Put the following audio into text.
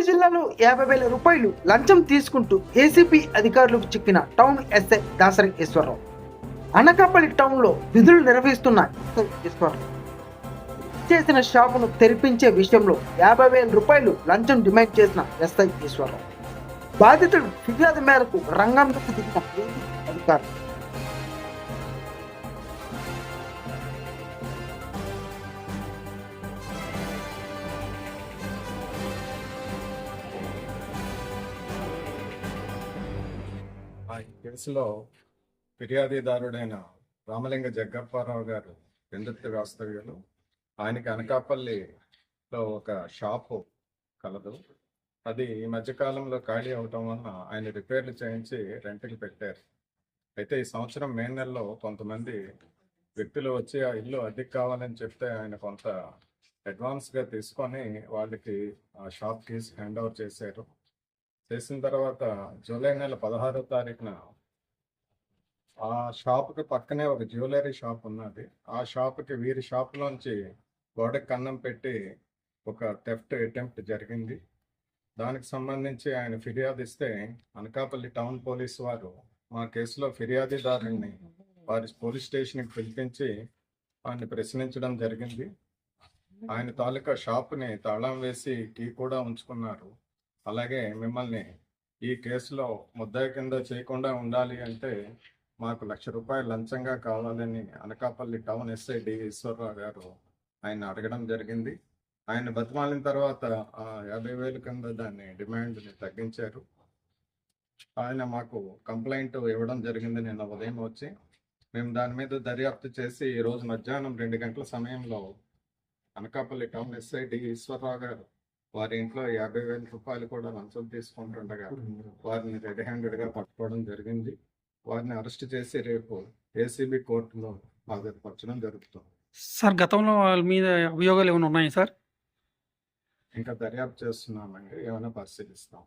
అనకాపల్లి జిల్లాలో 50,000 రూపాయలు లంచం తీసుకుంటూ ఏసీపీ అధికారులకు చిక్కిన టౌన్ ఎస్ఐ దాసరి ఈశ్వరరావు. అనకాపల్లి టౌన్లో విధులు నిర్వహిస్తున్న ఎస్ఐ ఈశ్వరరావు చేసిన షాపును తెరిపించే విషయంలో 50,000 రూపాయలు లంచం డిమాండ్ చేసిన ఎస్ఐ ఈశ్వరరావు. బాధితుడు ఫిర్యాదు మేరకు రంగంలోకి దిగిన ఏసీపీ అధికారులు ఈ కేసులో ఫిర్యాదుదారుడైన రామలింగ జగ్గప్పారావు గారు నిందిత వాస్తవ్యులు. ఆయనకి అనకాపల్లిలో ఒక షాపు కలదు. అది ఈ మధ్యకాలంలో ఖాళీ అవటం వలన ఆయన రిపేర్లు చేయించి రెంట్కి పెట్టారు. అయితే ఈ సంవత్సరం మే నెలలో కొంతమంది వ్యక్తులు వచ్చి ఆ ఇల్లు అద్దెకి కావాలని చెప్తే ఆయన కొంత అడ్వాన్స్గా తీసుకొని వాళ్ళకి ఆ షాప్ కీస్ హ్యాండ్ ఓవర్ చేశారు. చేసిన తర్వాత జూలై నెల 16వ తారీఖున ఆ షాప్కి పక్కనే ఒక జ్యువెలరీ షాప్ ఉన్నది. ఆ షాప్కి వీరి షాప్లోంచి గోడకి కన్నం పెట్టి ఒక థెఫ్ట్ అటెంప్ట్ జరిగింది. దానికి సంబంధించి ఆయన ఫిర్యాదు ఇస్తే అనకాపల్లి టౌన్ పోలీసు వారు మా కేసులో ఫిర్యాదుదారుని వారి పోలీస్ స్టేషన్కి పిలిపించి ఆయన్ని ప్రశ్నించడం జరిగింది. ఆయన తాలూకా షాప్ని తాళం వేసి కీ కూడా ఉంచుకున్నారు. అలాగే మిమ్మల్ని ఈ కేసులో ముద్దాయి కింద చేయకుండా ఉండాలి అంటే మాకు ₹1,00,000 లంచంగా కావాలని Anakapalli town SI D Eswara Rao గారు ఆయన అడగడం జరిగింది. ఆయన బతిమాలిన తర్వాత ఆ 50,000 కింద దాన్ని డిమాండ్ని తగ్గించారు. ఆయన మాకు కంప్లైంట్ ఇవ్వడం జరిగింది నిన్న ఉదయం వచ్చి. మేము దాని మీద దర్యాప్తు చేసి ఈరోజు మధ్యాహ్నం 2 గంటల సమయంలో Anakapalli town SI D Eswara Rao గారు వారి ఇంట్లో 50,000 రూపాయలు కూడా లంచం తీసుకుంటుండగా వారిని రెడ్ హ్యాండెడ్గా పట్టుకోవడం జరిగింది. వారిని అరెస్ట్ చేసి రేపు ఏసీబీ కోర్టులో హాజరుపరచడం జరుగుతుంది. సార్, గతంలో వాళ్ళ మీద అభియోగాలు ఏమైనా ఉన్నాయా సార్? ఇంకా దర్యాప్తు చేస్తున్నామండి, ఏమైనా పరిశీలిస్తాం.